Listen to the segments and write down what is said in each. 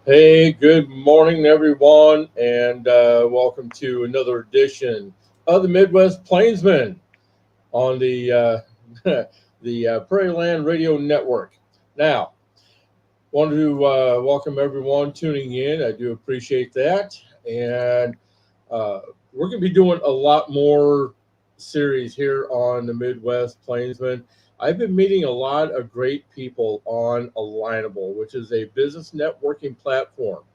Hey, good morning, everyone, and welcome to another edition of the Midwest Plainsman on the Prairie Land Radio Network. Now, wanted to welcome everyone tuning in. I do appreciate that, and uh, we're going to be doing a lot more series here on the Midwest Plainsman. I've been meeting a lot of great people on Alignable, which is a business networking platform.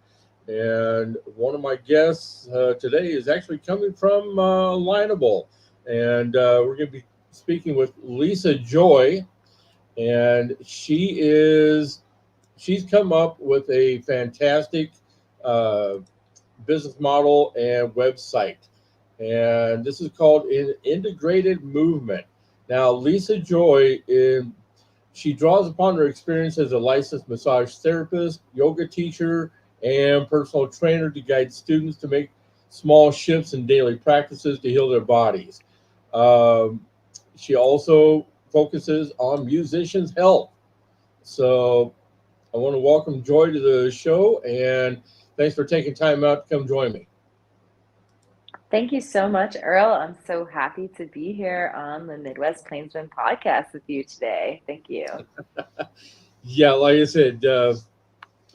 And one of my guests today is actually coming from Lineable. And we're going to be speaking with Lisa Joy. And she's come up with a fantastic uh, business model and website. And this is called an integrated movement. Now, Lisa Joy, she draws upon her experience as a licensed massage therapist, yoga teacher, and personal trainer to guide students to make small shifts in daily practices to heal their bodies. Um, she also focuses on musicians' health. So I want to welcome Joy to the show, and thanks for taking time out to come join me. Thank you so much, Earl. I'm so happy to be here on the Midwest Plainsman podcast with you today. Thank you. Yeah, like I said, I'm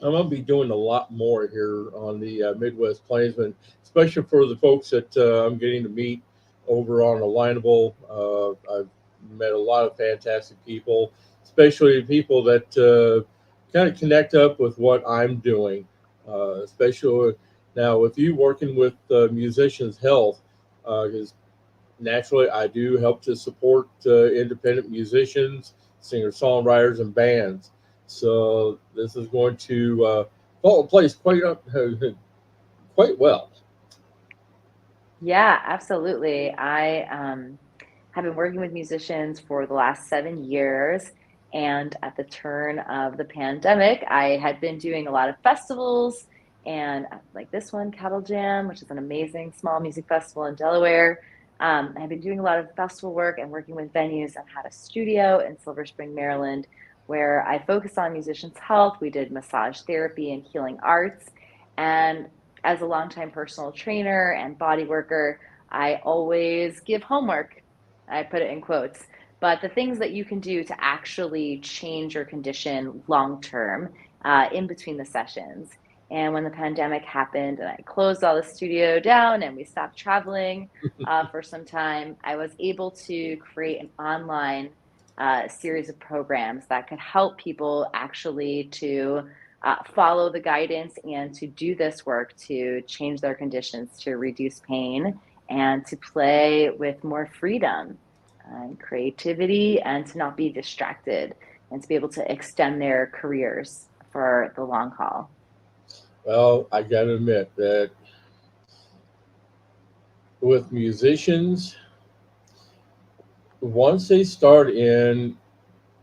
going to be doing a lot more here on the Midwest Plainsman, especially for the folks that I'm getting to meet over on Alignable. I've met a lot of fantastic people, especially people that kind of connect up with what I'm doing, especially now with you working with musicians' health, because naturally I do help to support independent musicians, singer songwriters, and bands. So this is going to fall in place quite well. Yeah, absolutely. I have been working with musicians for the last 7 years. And at the turn of the pandemic, I had been doing a lot of festivals and like this one, Cattle Jam, which is an amazing small music festival in Delaware. I've been doing a lot of festival work and working with venues. I had a studio in Silver Spring, Maryland, where I focus on musicians' health. We did massage therapy and healing arts. And as a longtime personal trainer and body worker, I always give homework. I put it in quotes, but the things that you can do to actually change your condition long term in between the sessions. And when the pandemic happened and I closed all the studio down and we stopped traveling for some time, I was able to create an online series of programs that could help people actually to follow the guidance and to do this work to change their conditions, to reduce pain, and to play with more freedom and creativity, and to not be distracted, and to be able to extend their careers for the long haul. Well, I got to admit that with musicians, once they start in,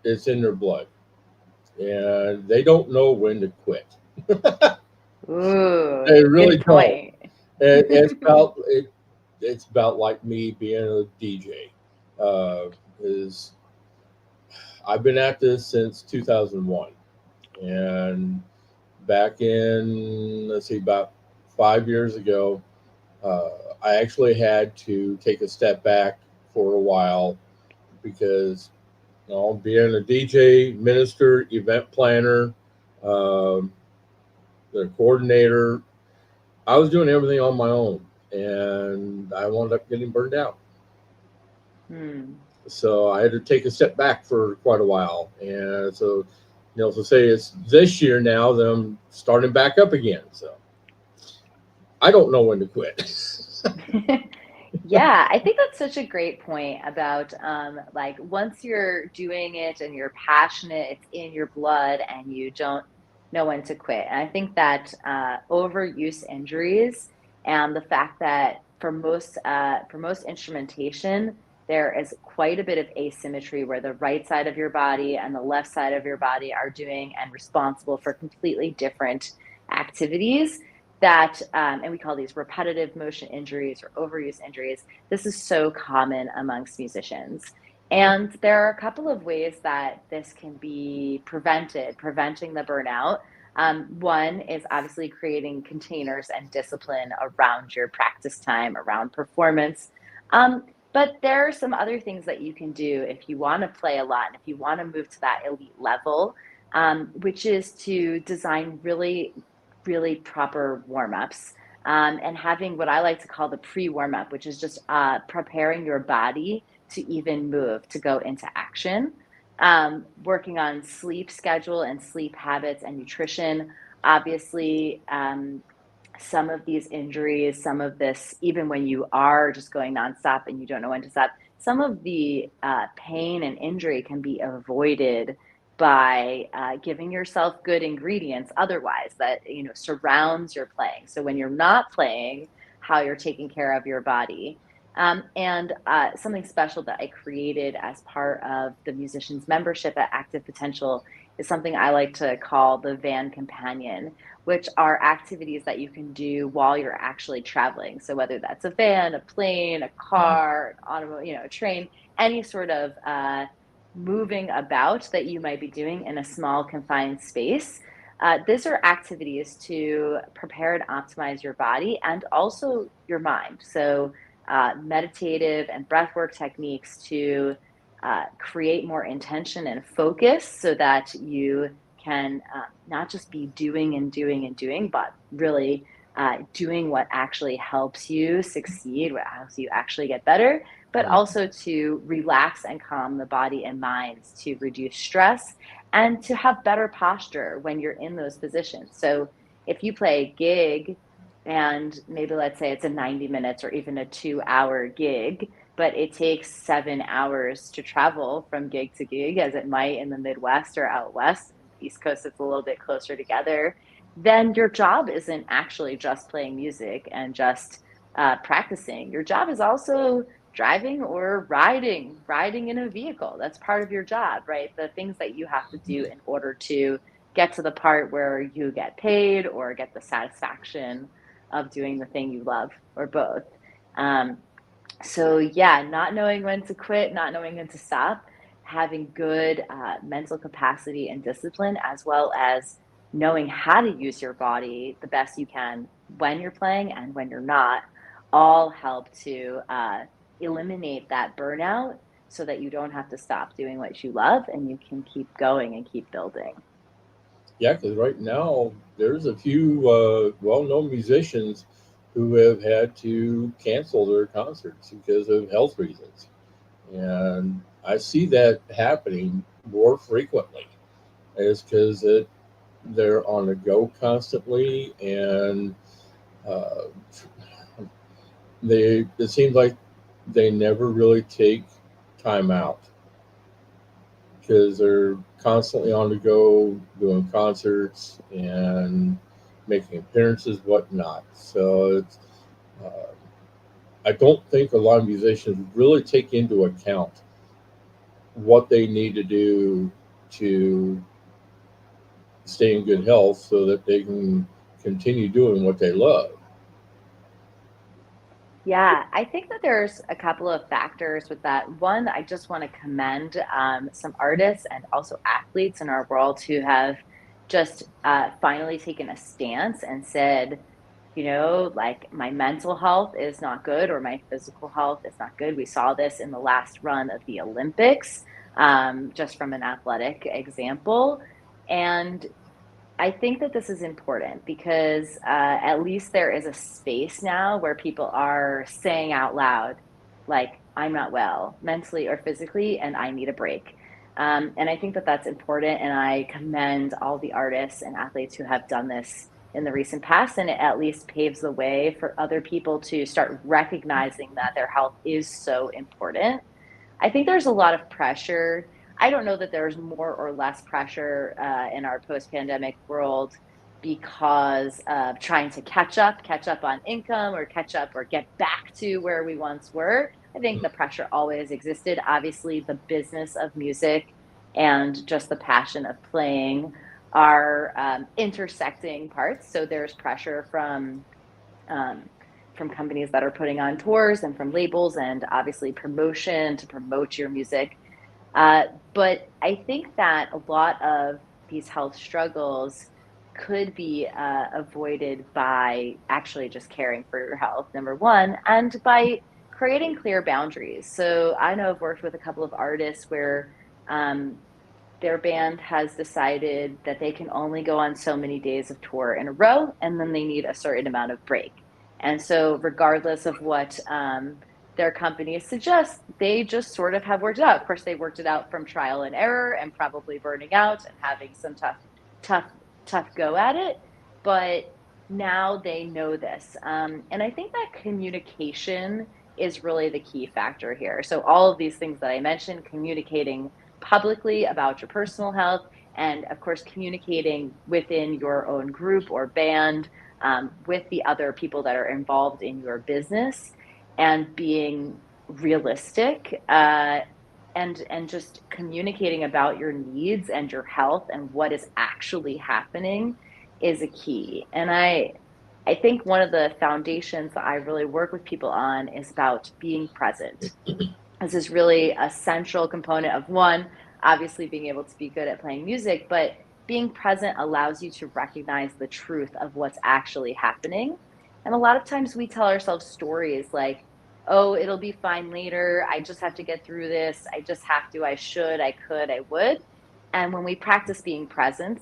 it's in their blood, and they don't know when to quit. Ooh, They really good don't. point. It's about like me being a DJ. Is I've been at this since 2001, and back in, let's see, about 5 years ago, uh, I actually had to take a step back for a while because, being a DJ, minister, event planner, um, the coordinator, I was doing everything on my own, and I wound up getting burned out. Hmm. So I had to take a step back for quite a while, and so to say it's this year now that I'm starting back up again. So I don't know when to quit. Yeah, I think that's such a great point about like once you're doing it and you're passionate, it's in your blood and you don't know when to quit. And I think that overuse injuries and the fact that for most instrumentation, there is quite a bit of asymmetry where the right side of your body and the left side of your body are doing and responsible for completely different activities that and we call these repetitive motion injuries or overuse injuries. This is so common amongst musicians, and there are a couple of ways that this can be prevented, preventing the burnout. One is obviously creating containers and discipline around your practice time, around performance. But there are some other things that you can do if you want to play a lot and if you want to move to that elite level, which is to design really, really proper warm ups, and having what I like to call the pre warm up, which is just preparing your body to even move, to go into action. Working on sleep schedule and sleep habits and nutrition. Obviously, some of these injuries, some of this, even when you are just going nonstop and you don't know when to stop, some of the pain and injury can be avoided by giving yourself good ingredients otherwise that surrounds your playing. So when you're not playing, how you're taking care of your body. And something special that I created as part of the musicians membership at Active Potential is something I like to call the van companion, which are activities that you can do while you're actually traveling. So whether that's a van, a plane, a Mhm. car, an automobile, a train, any sort of moving about that you might be doing in a small confined space. These are activities to prepare and optimize your body and also your mind. So meditative and breathwork techniques to create more intention and focus so that you can not just be doing and doing and doing, but really doing what actually helps you succeed, what helps you actually get better, but Mhm. also to relax and calm the body and minds to reduce stress and to have better posture when you're in those positions. So if you play a gig and maybe let's say it's a 90 minutes or even a 2 hour gig, but it takes 7 hours to travel from gig to gig, as it might in the Midwest or out West. In the East Coast, it's a little bit closer together. Then your job isn't actually just playing music and just practicing. Your job is also driving or riding in a vehicle. That's part of your job, right? The things that you have to do in order to get to the part where you get paid or get the satisfaction of doing the thing you love, or both. Um, so yeah, not knowing when to quit, not knowing when to stop, having good mental capacity and discipline, as well as knowing how to use your body the best you can when you're playing and when you're not, all help to eliminate that burnout so that you don't have to stop doing what you love and you can keep going and keep building. Yeah, because right now there's a few well-known musicians who have had to cancel their concerts because of health reasons, and I see that happening more frequently. Is because they're on the go constantly, and uh, they it seems like they never really take time out because they're constantly on the go doing concerts and making appearances, whatnot. So uh, I don't think a lot of musicians really take into account what they need to do to stay in good health so that they can continue doing what they love. Yeah, I think that there's a couple of factors with that. One, I just want to commend some artists and also athletes in our world who have just finally taken a stance and said, like my mental health is not good or my physical health is not good. We saw this in the last run of the Olympics, just from an athletic example. And I think that this is important because at least there is a space now where people are saying out loud, like, I'm not well mentally or physically, and I need a break. And I think that that's important. And I commend all the artists and athletes who have done this in the recent past. And it at least paves the way for other people to start recognizing that their health is so important. I think there's a lot of pressure. I don't know that there's more or less pressure in our post-pandemic world because of trying to catch up on income or catch up or get back to where we once were. I think the pressure always existed. Obviously, the business of music and just the passion of playing are intersecting parts. So there's pressure um, from companies that are putting on tours and from labels and obviously promotion to promote your music. Uh, but I think that a lot of these health struggles could be avoided by actually just caring for your health, number one, and by creating clear boundaries. So I know I've worked with a couple of artists where um, their band has decided that they can only go on so many days of tour in a row, and then they need a certain amount of break. And so, regardless of what their company suggests, they just sort of have worked it out. Of course, they worked it out from trial and error and probably burning out and having some tough, tough go at it. But now they know this. And I think that communication is really the key factor here. So, all of these things that I mentioned, communicating publicly about your personal health, and of course, communicating within your own group or band with the other people that are involved in your business, and being realistic and just communicating about your needs and your health and what is actually happening is a key. And I think one of the foundations that I really work with people on is about being present. This is really a central component of one, obviously being able to be good at playing music, but being present allows you to recognize the truth of what's actually happening. And a lot of times we tell ourselves stories like, oh, it'll be fine later. I just have to get through this. I just have to, I should, I could, I would. And when we practice being present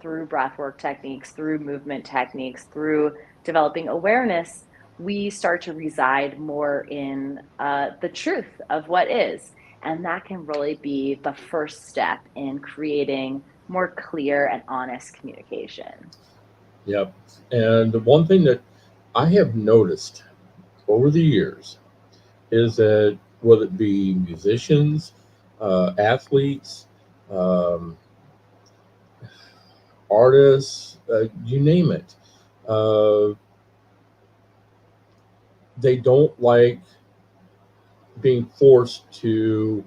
through breathwork techniques, through movement techniques, through developing awareness, we start to reside more in the truth of what is. And that can really be the first step in creating more clear and honest communication. Yep. And the one thing that I have noticed over the years is that whether it be musicians, athletes, um, artists, you name it, uh, they don't like being forced to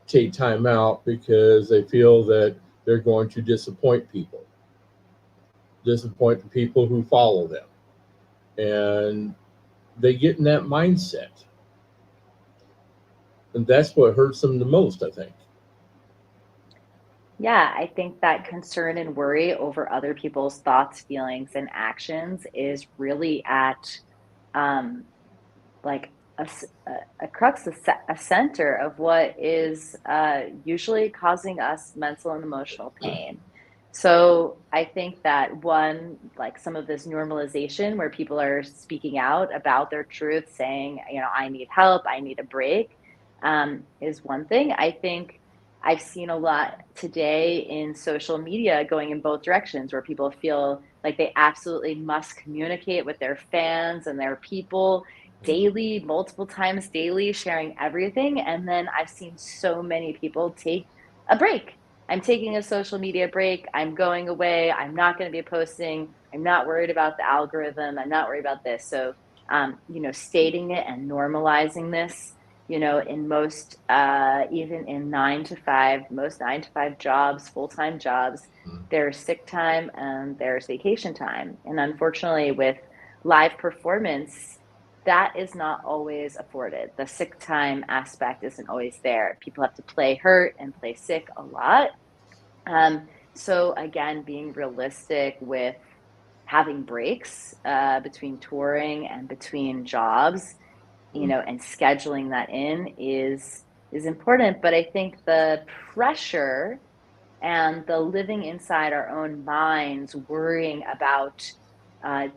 take time out because they feel that they're going to disappoint the people who follow them. And they get in that mindset. And that's what hurts them the most, I think. Yeah, I think that concern and worry over other people's thoughts, feelings, and actions is really at um, like a crux, a center of what is usually causing us mental and emotional pain. So I think that one, like some of this normalization where people are speaking out about their truth, saying, you know, I need help, I need a break, is one thing. I think I've seen a lot today in social media going in both directions, where people feel like they absolutely must communicate with their fans and their people daily, multiple times daily, sharing everything. And then I've seen so many people take a break. I'm taking a social media break. I'm going away. I'm not going to be posting. I'm not worried about the algorithm. I'm not worried about this. So, stating it and normalizing this, in most, even in 9 to 5, most 9 to 5 jobs, full time jobs, there's sick time and there's vacation time. And unfortunately, with live performance, that is not always afforded. The sick time aspect isn't always there. People have to play hurt and play sick a lot. So again, being realistic with having breaks between touring and between jobs, and scheduling that in is important. But I think the pressure and the living inside our own minds, worrying about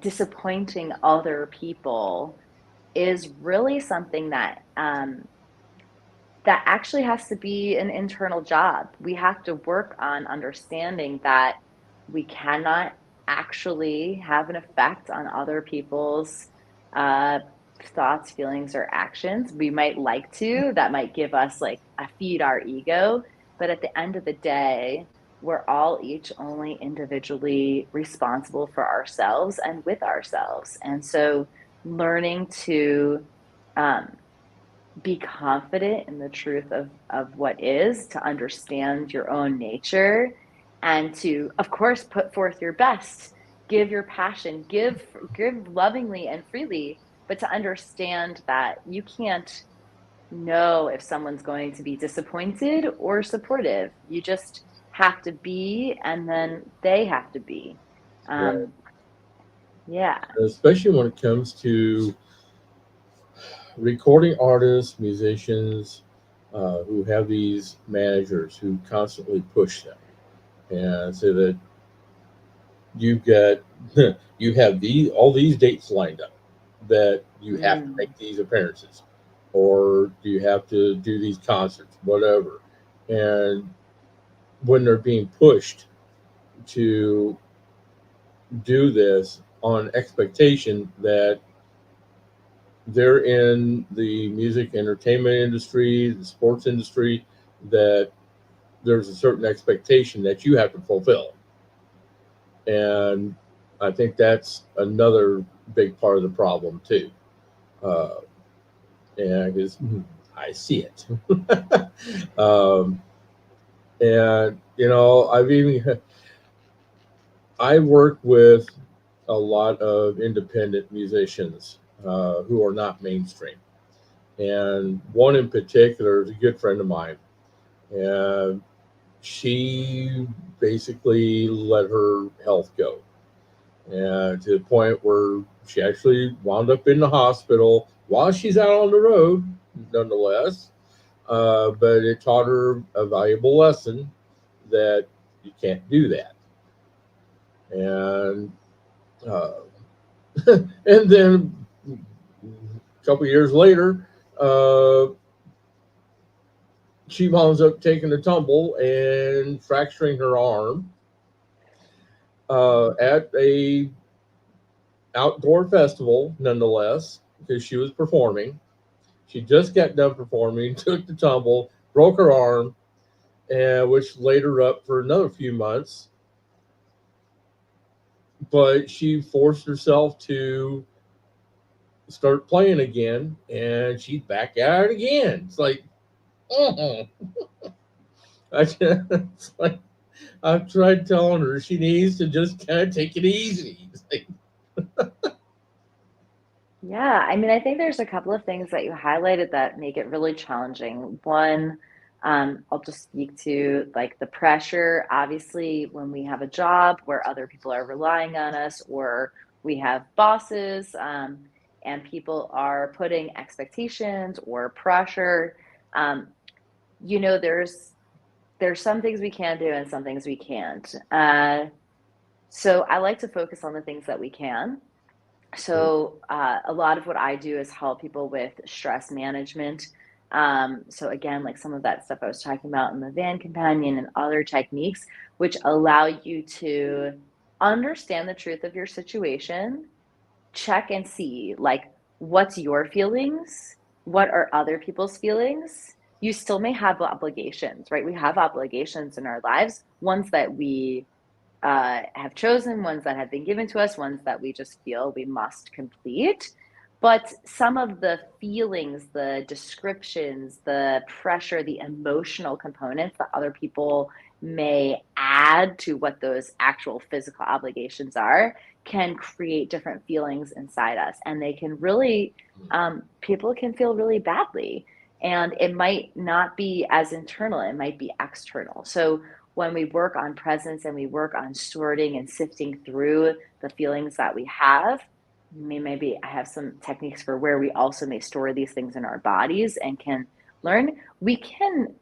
disappointing other people is really something that actually has to be an internal job. We have to work on understanding that we cannot actually have an effect on other people's uh, thoughts, feelings, or actions. We might like to, that might give us like a feed our ego, but at the end of the day, we're all each only individually responsible for ourselves and with ourselves. And so learning to um, be confident in the truth of what is, to understand your own nature, and to, of course, put forth your best, give your passion, give lovingly and freely, but to understand that you can't know if someone's going to be disappointed or supportive. You just have to be, and then they have to be. Right. Yeah. Especially when it comes to recording artists, musicians, who have these managers who constantly push them, and so that you've got you have these all these dates lined up that you have to Mm. make these appearances, or do you have to do these concerts, whatever, and when they're being pushed to do this on expectation that they're in the music entertainment industry, the sports industry, that there's a certain expectation that you have to fulfill. And I think that's another big part of the problem too. Uh, and because I see it. And I've even I work with a lot of independent musicians who are not mainstream, and one in particular is a good friend of mine, and she basically let her health go, and to the point where she actually wound up in the hospital while she's out on the road, nonetheless. But it taught her a valuable lesson that you can't do that. And uh, and then a couple years later, uh, she winds up taking a tumble and fracturing her arm at a outdoor festival, nonetheless, because she was performing. She just got done performing, took the tumble, broke her arm, and which laid her up for another few months. But she forced herself to start playing again, and she's back at it again. It's like, uh it's like I've tried telling her she needs to just kind of take it easy. It's like, Yeah, I mean, I think there's a couple of things that you highlighted that make it really challenging. One, I'll just speak to like the pressure. Obviously, when we have a job where other people are relying on us, or we have bosses, and people are putting expectations or pressure, um, there's some things we can do and some things we can't. So I like to focus on the things that we can. So, a lot of what I do is help people with stress management. So again, like some of that stuff I was talking about in the Van Companion and other techniques, which allow you to understand the truth of your situation, check and see like what's your feelings, what are other people's feelings. You still may have obligations, right? We have obligations in our lives, ones that we have chosen, ones that have been given to us, ones that we just feel we must complete. But some of the feelings, the descriptions, the pressure, the emotional components that other people may add to what those actual physical obligations are can create different feelings inside us. And they can really, people can feel really badly. And it might not be as internal, it might be external. So when we work on presence and we work on sorting and sifting through the feelings that we have, maybe I have some techniques for where we also may store these things in our bodies and can learn. We can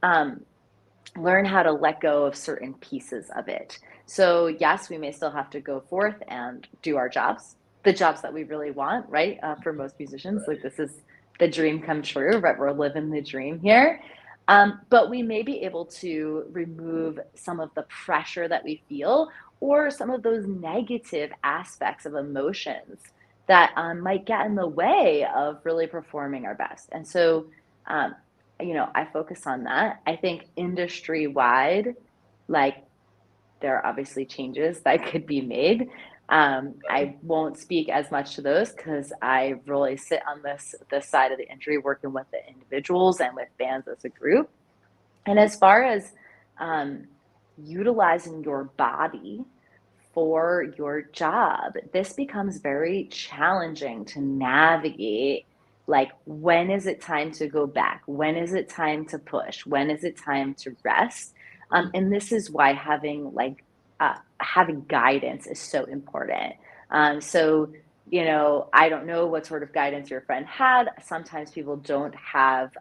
learn how to let go of certain pieces of it. So, yes, we may still have to go forth and do our jobs, the jobs that we really want, right? For most musicians, like this is the dream come true, right? We're living the dream here. But we may be able to remove some of the pressure that we feel or some of those negative aspects of emotions that might get in the way of really performing our best. And so, um, I focus on that. I think industry wide, like there are obviously changes that could be made. I won't speak as much to those because I really sit on this side of the industry, working with the individuals and with bands as a group. And as far as um, utilizing your body for your job, this becomes very challenging to navigate. Like, when is it time to go back? When is it time to push? When is it time to rest? And this is why having guidance is so important. So, I don't know what sort of guidance your friend had. Sometimes people don't have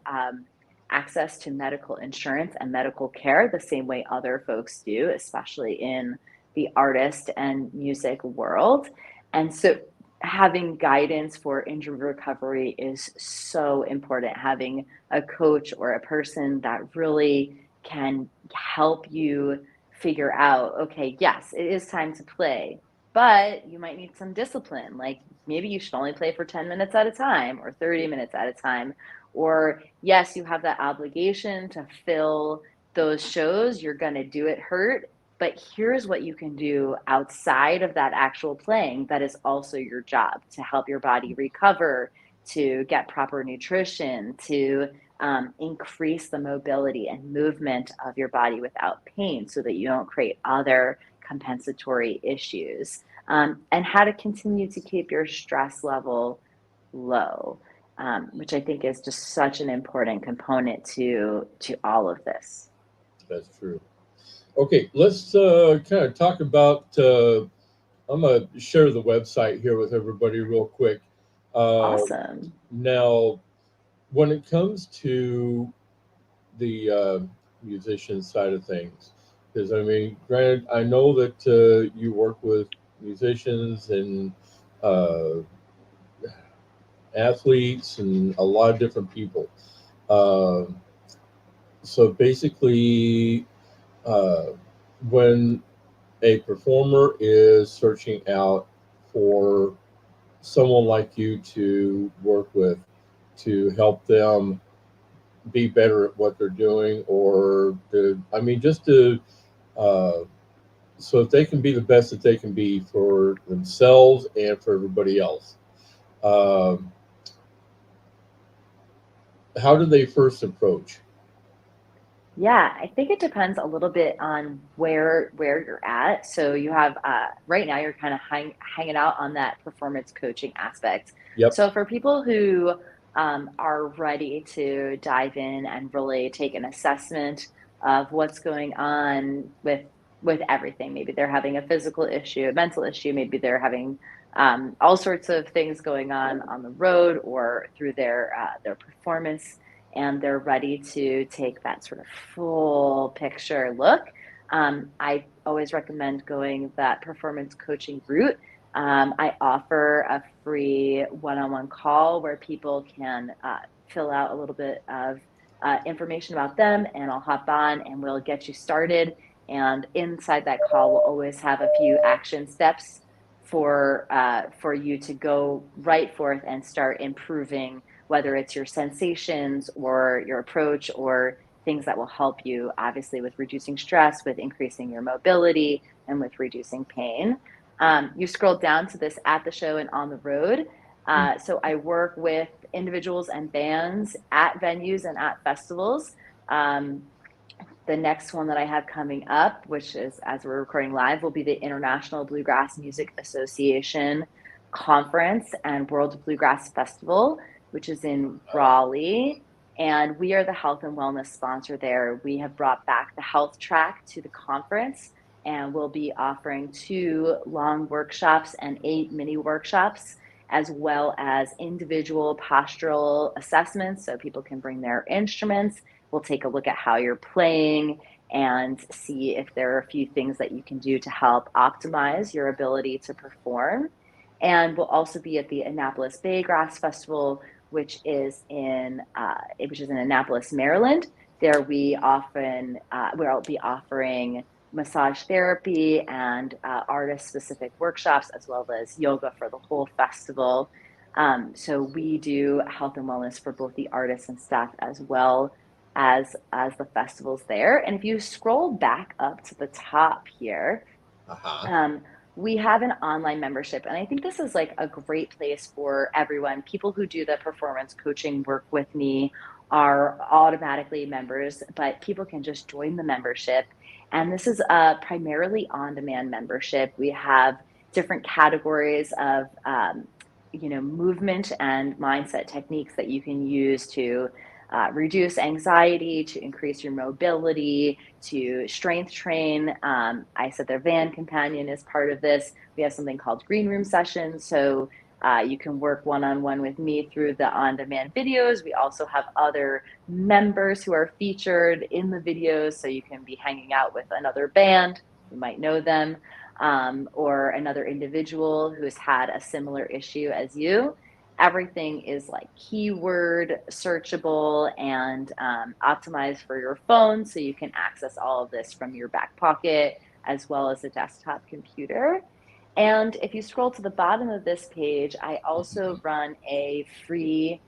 access to medical insurance and medical care the same way other folks do, especially in the artist and music world. And so, having guidance for injury recovery is so important. Having a coach or a person that really can help you figure out, okay, yes, it is time to play, but you might need some discipline. Like maybe you should only play for 10 minutes at a time or 30 minutes at a time. Or, yes, you have that obligation to fill those shows. You're going to do it hurt. But here's what you can do outside of that actual playing that is also your job to help your body recover, to get proper nutrition, to increase the mobility and movement of your body without pain so that you don't create other compensatory issues, and how to continue to keep your stress level low, which I think is just such an important component to all of this. That's true. Okay, let's kind of talk about. I'm going to share the website here with everybody real quick. Uh, Awesome. Now, when it comes to the musician side of things, because I mean, granted, I know that you work with musicians and uh, athletes and a lot of different people. Um so basically, uh, when a performer is searching out for someone like you to work with to help them be better at what they're doing, or to, I mean, just to, uh, so that they can be the best that they can be for themselves and for everybody else. Um, how do they first approach? Yeah, I think it depends a little bit on where you're at. So you have right now you're kind of hanging out on that performance coaching aspect. Yep. So for people who are ready to dive in and really take an assessment of what's going on with everything, maybe they're having a physical issue, a mental issue, maybe they're having all sorts of things going on the road or through their performance, and they're ready to take that sort of full picture look. I always recommend going that performance coaching route. I offer a free one on one call where people can fill out a little bit of information about them, and I'll hop on and we'll get you started. And inside that call, we'll always have a few action steps for you to go right forth and start improving, whether it's your sensations or your approach or things that will help you, obviously, with reducing stress, with increasing your mobility, and with reducing pain. You scroll down to this at the show and on the road. So I work with individuals and bands at venues and at festivals. Um, the next one that I have coming up, which is as we're recording live, will be the International Bluegrass Music Association Conference and World Bluegrass Festival, which is in Raleigh. And we are the health and wellness sponsor there. We have brought back the health track to the conference, and we'll be offering 2 long workshops and 8 mini workshops, as well as individual postural assessments so people can bring their instruments. We'll take a look at how you're playing and see if there are a few things that you can do to help optimize your ability to perform. And we'll also be at the Annapolis Bay Grass Festival, which is in Annapolis, Maryland. There we often where I'll be offering massage therapy and artist-specific workshops, as well as yoga for the whole festival. So we do health and wellness for both the artists and staff, as well as the festivals there. And if you scroll back up to the top here, Uh-huh. um, we have an online membership, and I think this is like a great place for everyone. People who do the performance coaching work with me are automatically members, but people can just join the membership. And this is a primarily on-demand membership. We have different categories of movement and mindset techniques that you can use to reduce anxiety, to increase your mobility, to strength train. I said their van companion is part of this. We have something called green room sessions. So you can work one-on-one with me through the on-demand videos. We also have other members who are featured in the videos. So you can be hanging out with another band, you might know them, or another individual who has had a similar issue as you. Everything is like keyword searchable and optimized for your phone, so you can access all of this from your back pocket as well as a desktop computer. And if you scroll to the bottom of this page, I also run a free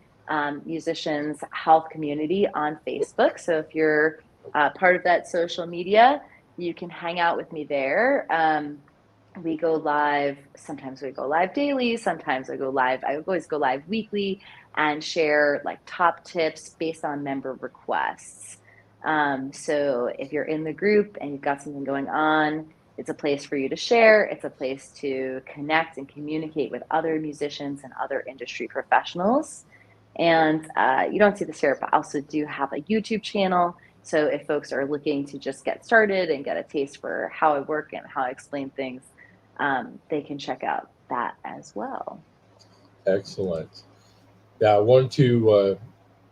musicians health community on Facebook. So if you're part of that social media, you can hang out with me there. We go live, sometimes we go live daily, sometimes I always go live weekly and share like top tips based on member requests. So if you're in the group and you've got something going on, it's a place for you to share. It's a place to connect and communicate with other musicians and other industry professionals. And you don't see this here, but I also do have a YouTube channel. So if folks are looking to just get started and get a taste for how I work and how I explain things, they can check out that as well. Excellent. Yeah, I wanted to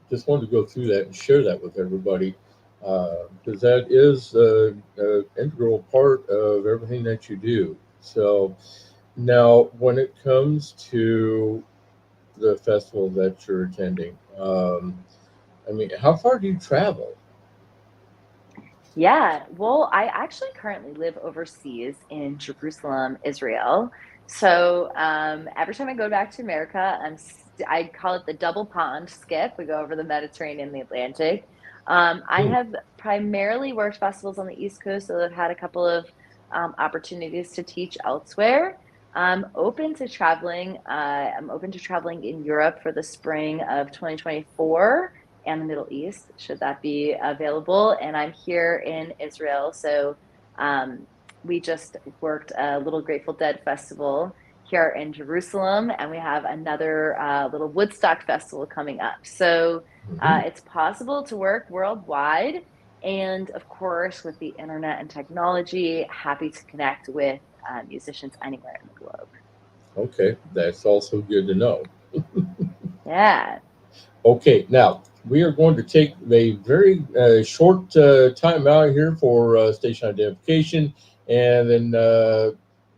just wanted to go through that and share that with everybody, because that is an integral part of everything that you do. So now, when it comes to the festival that you're attending, I mean, how far do you travel? Yeah, well, I actually currently live overseas in Jerusalem, Israel. So every time I go back to America, I call it the double pond skip. We go over the Mediterranean and the Atlantic. I Hmm. have primarily worked festivals on the East Coast, so I've had a couple of opportunities to teach elsewhere. I'm open to traveling in Europe for the spring of 2024 and the Middle East, should that be available. And I'm here in Israel. So we just worked a little Grateful Dead festival here in Jerusalem, and we have another little Woodstock festival coming up. So Hmm. it's possible to work worldwide. And of course, with the internet and technology, happy to connect with musicians anywhere in the globe. Okay, that's also good to know. Yeah. Okay, now we are going to take a very short time out here for station identification, and then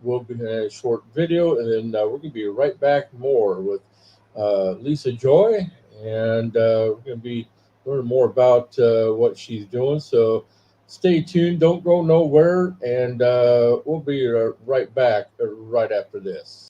we'll be in a short video, and then we're going to be right back more with Lisa Joy, and we're going to be learning more about what she's doing. So stay tuned, don't go nowhere, and we'll be right back right after this.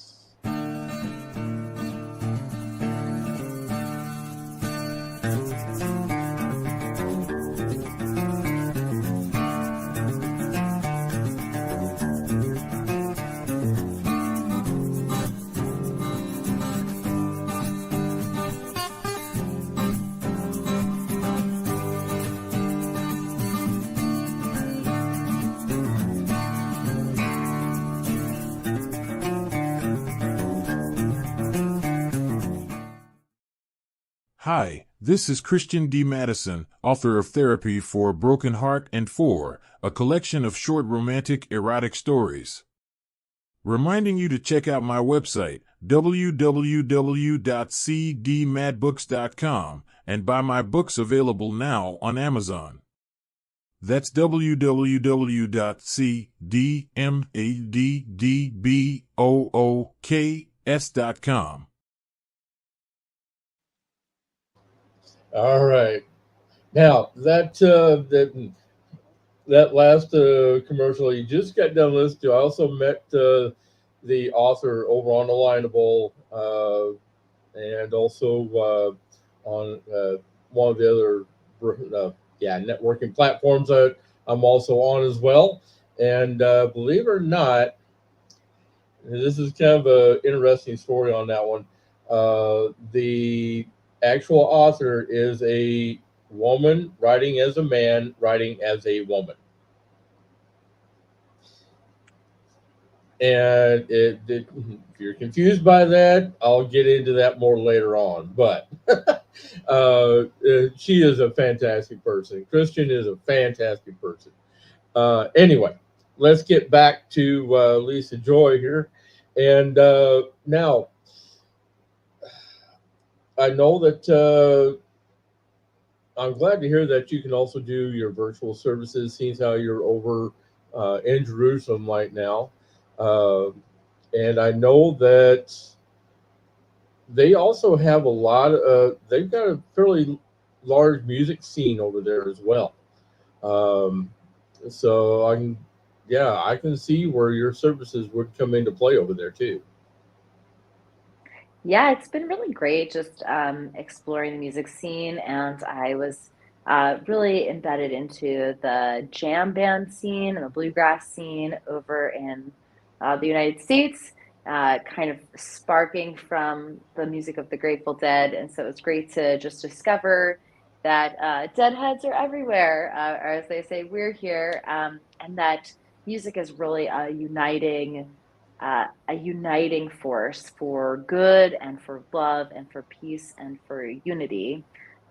Hi, this is Christian D. Madison, author of Therapy for a Broken Heart and For, a collection of short romantic erotic stories. Reminding you to check out my website, www.cdmadbooks.com, and buy my books available now on Amazon. That's www.cdmadbooks.com. All right. Now that last commercial you just got done listening to, I also met the author over on Alignable, and also on one of the other networking platforms that I'm also on as well. And believe it or not, this is kind of an interesting story on that one. The actual author is a woman writing as a man, writing as a woman. And if you're confused by that, I'll get into that more later on. But she is a fantastic person. Christian is a fantastic person. Anyway, let's get back to Lisa Joy here. And now I know that I'm glad to hear that you can also do your virtual services, seeing how you're over in Jerusalem right now. Uh, and I know that they also have a lot of, they've got a fairly large music scene over there as well. Um, so yeah, I can see where your services would come into play over there too. Yeah, it's been really great just exploring the music scene, and I was really embedded into the jam band scene and the bluegrass scene over in the United States, kind of sparking from the music of the Grateful Dead. And so it's great to just discover that Deadheads are everywhere, or as they say, we're here, and that music is really a uniting force for good and for love and for peace and for unity.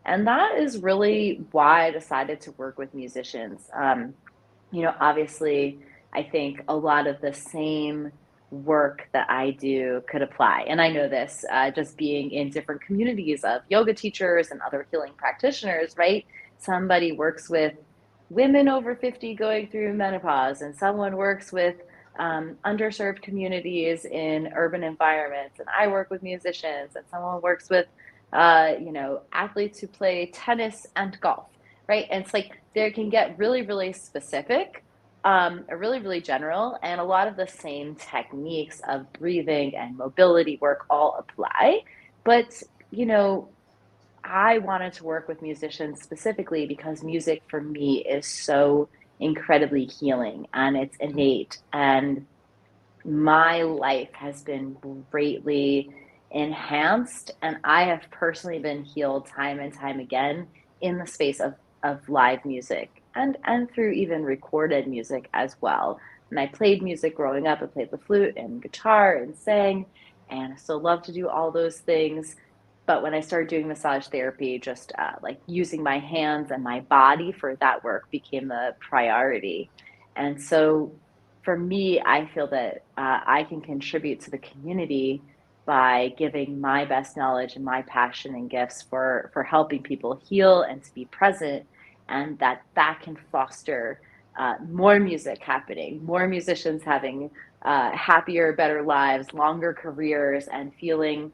And that is really why I decided to work with musicians. Obviously, I think a lot of the same work that I do could apply. And I know this just being in different communities of yoga teachers and other healing practitioners, right? Somebody works with women over 50 going through menopause, and someone works with underserved communities in urban environments. And I work with musicians, and someone works with, athletes who play tennis and golf, right? And it's like they can get really, really specific, or really, really general, and a lot of the same techniques of breathing and mobility work all apply. But, you know, I wanted to work with musicians specifically because music for me is so incredibly healing and it's innate. And my life has been greatly enhanced, and I have personally been healed time and time again in the space of live music and through even recorded music as well. And I played music growing up. I played the flute and guitar and sang, and I still love to do all those things. But when I started doing massage therapy, just like using my hands and my body for that work became the priority. And so for me, I feel that I can contribute to the community by giving my best knowledge and my passion and gifts for helping people heal and to be present, and that can foster more music happening, more musicians having happier, better lives, longer careers, and feeling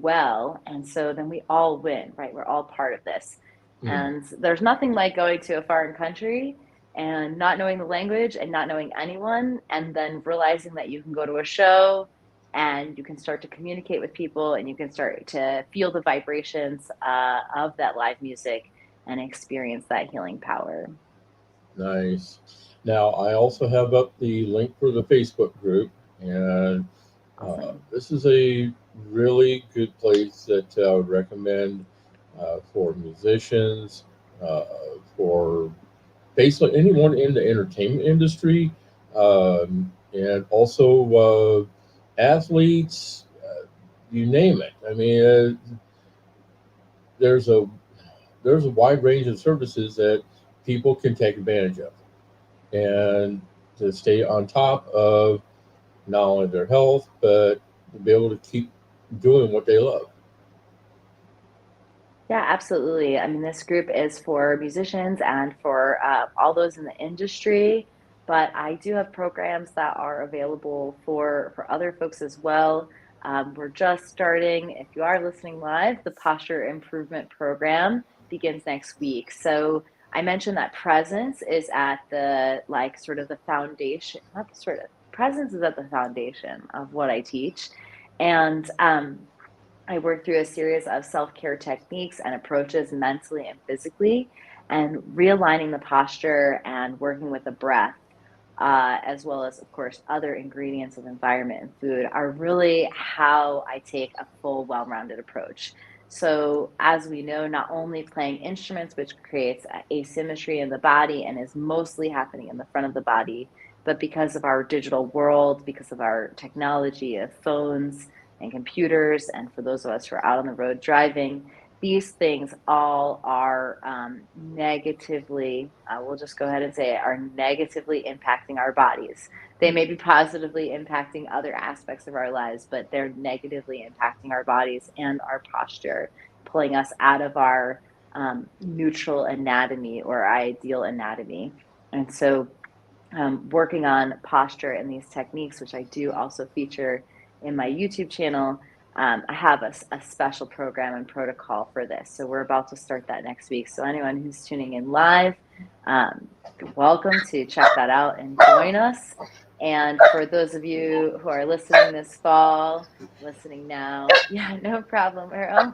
well. And so then we all win, right? We're all part of this. Hmm. And there's nothing like going to a foreign country and not knowing the language and not knowing anyone, and then realizing that you can go to a show and you can start to communicate with people and you can start to feel the vibrations of that live music and experience that healing power. Nice. Now, I also have up the link for the Facebook group, and Awesome. this is a really good place that I would recommend for musicians, uh, for basically anyone in the entertainment industry, and also athletes, you name it. I mean, there's a there's a wide range of services that people can take advantage of, and to stay on top of not only their health but to be able to keep doing what they love. Yeah, absolutely. I mean, this group is for musicians and for all those in the industry, but I do have programs that are available for other folks as well. We're just starting, if you are listening live, the posture improvement program begins next week. So I mentioned that presence is at the like sort of the foundation, not the sort of presence is at the foundation of what I teach. And I work through a series of self care techniques and approaches mentally and physically, and realigning the posture and working with the breath, as well as, of course, other ingredients of environment and food, are really how I take a full, well rounded approach. So, as we know, not only playing instruments, which creates asymmetry in the body and is mostly happening in the front of the body, But because of our digital world, because of our technology of phones and computers, and for those of us who are out on the road driving, these things all are negatively, we'll just go ahead and say it, are negatively impacting our bodies. They may be positively impacting other aspects of our lives, but they're negatively impacting our bodies and our posture, pulling us out of our neutral anatomy or ideal anatomy. And so, working on posture and these techniques, which I do also feature in my YouTube channel, I have a special program and protocol for this. So we're about to start that next week. So anyone who's tuning in live, you're welcome to check that out and join us. And for those of you who are listening this fall, listening now, yeah, no problem, Earl.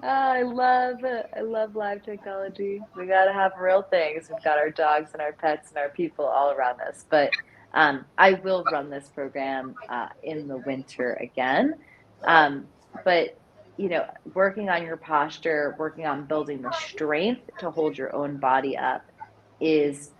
Oh, I love live technology. We gotta have real things. We've got our dogs and our pets and our people all around us. But I will run this program in the winter again. But working on your posture, working on building the strength to hold your own body up is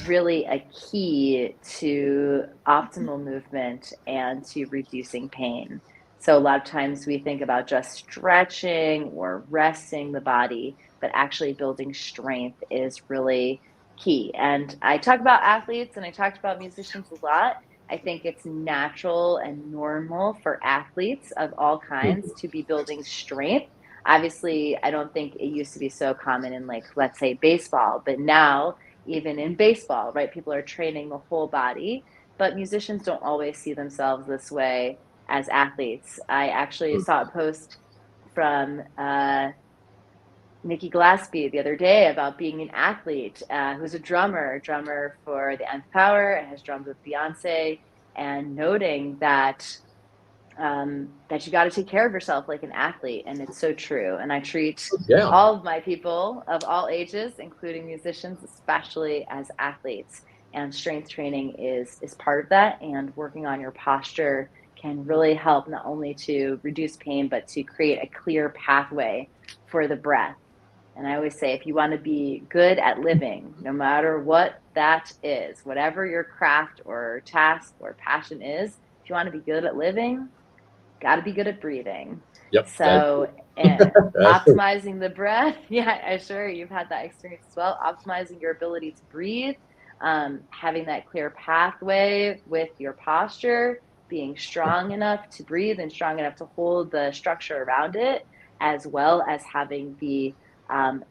really a key to optimal movement and to reducing pain. So, a lot of times we think about just stretching or resting the body, but actually building strength is really key. And I talk about athletes and I talked about musicians a lot. I think it's natural and normal for athletes of all kinds to be building strength. Obviously, I don't think it used to be so common in, like, let's say baseball, but now even in baseball, right? People are training the whole body, but musicians don't always see themselves this way as athletes. I actually saw a post from Nikki Glaspie the other day about being an athlete who's a drummer for the Nth Power and has drummed with Beyonce, and noting that that you got to take care of yourself like an athlete. And it's so true. And I treat all of my people of all ages, including musicians, especially as athletes. And strength training is part of that. And working on your posture can really help not only to reduce pain, but to create a clear pathway for the breath. And I always say, if you want to be good at living, no matter what that is, whatever your craft or task or passion is, if you want to be good at living, got to be good at breathing. Yep. So, and optimizing the breath. Yeah, I'm sure you've had that experience as well. Optimizing your ability to breathe, having that clear pathway with your posture, being strong enough to breathe and strong enough to hold the structure around it, as well as having the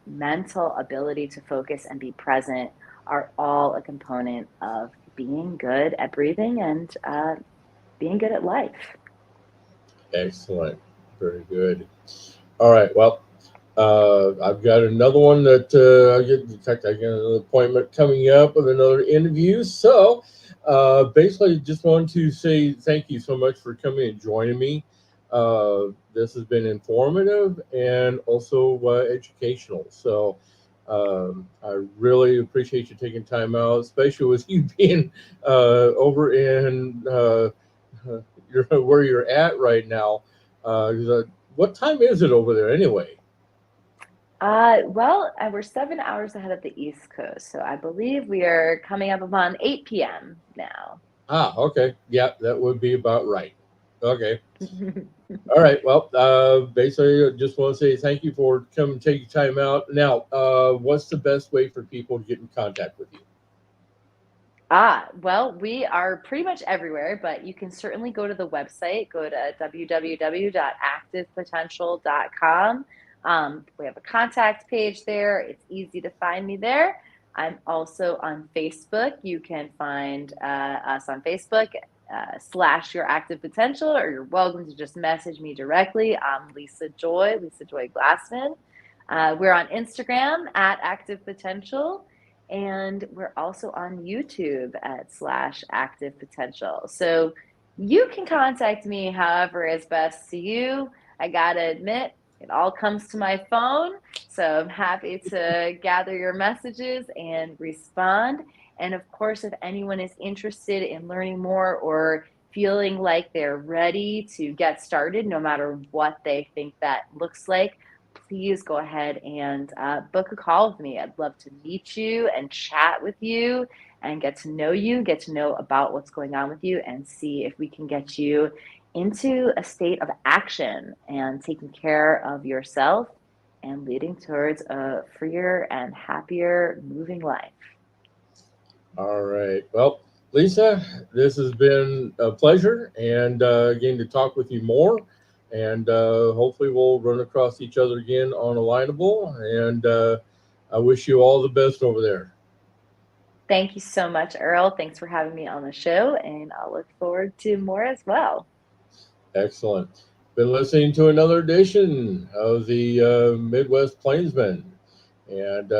mental ability to focus and be present, are all a component of being good at breathing and being good at life. Excellent. Very good. All right. Well, I've got another one that I got another appointment coming up with another interview. So basically, just wanted to say thank you so much for coming and joining me. This has been informative and also educational. So I really appreciate you taking time out, especially with you being over in where you're at right now. What time is it over there anyway? Well, we're 7 hours ahead of the East Coast, so I believe we are coming up upon 8 p.m. now. Okay. Yeah, that would be about right. Okay. All right. Well, basically, I just want to say thank you for coming, taking time out. Now, what's the best way for people to get in contact with you? Well, we are pretty much everywhere, but you can certainly go to the website. Go to www.activepotential.com. We have a contact page there. It's easy to find me there. I'm also on Facebook. You can find us on Facebook / Your Active Potential, or you're welcome to just message me directly. I'm Lisa Joy Glassman. We're on Instagram at Active Potential. And we're also on YouTube at / Active Potential. So you can contact me however is best to you. I gotta admit, it all comes to my phone. So I'm happy to gather your messages and respond. And of course, if anyone is interested in learning more or feeling like they're ready to get started, no matter what they think that looks like, please go ahead and book a call with me. I'd love to meet you and chat with you and get to know about what's going on with you, and see if we can get you into a state of action and taking care of yourself and leading towards a freer and happier moving life. All right. Well, Lisa, this has been a pleasure, and again, to talk with you more. And hopefully, we'll run across each other again on Alignable. And I wish you all the best over there. Thank you so much, Earl. Thanks for having me on the show, and I'll look forward to more as well. Excellent. Been listening to another edition of the Midwest Plainsman, and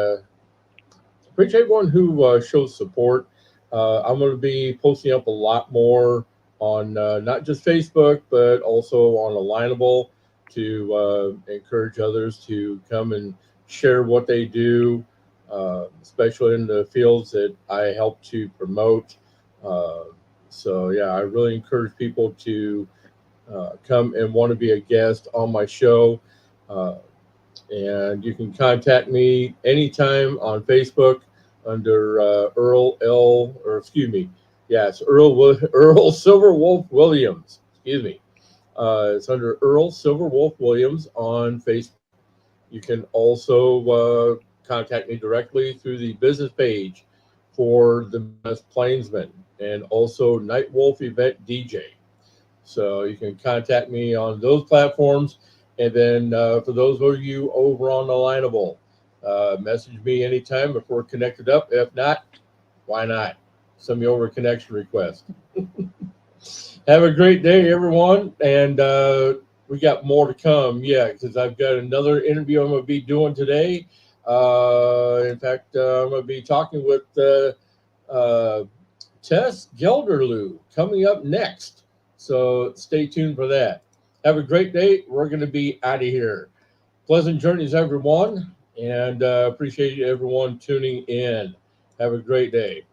appreciate everyone who shows support. I'm going to be posting up a lot more on not just Facebook, but also on Alignable to encourage others to come and share what they do, especially in the fields that I help to promote. So, yeah, I really encourage people to come and want to be a guest on my show. And you can contact me anytime on Facebook under Earl Silverwolf Williams. Excuse me. It's under Earl Silverwolf Williams on Facebook. You can also contact me directly through the business page for the Best Plainsman and also Night Wolf Event DJ. So you can contact me on those platforms. And then for those of you over on Alignable, message me anytime if we're connected up. If not, why not? Send me over a connection request. Have a great day, everyone. And we got more to come. Yeah, because I've got another interview I'm going to be doing today. In fact, I'm going to be talking with Tess Gelderloo coming up next. So stay tuned for that. Have a great day. We're going to be out of here. Pleasant journeys, everyone. And appreciate everyone tuning in. Have a great day.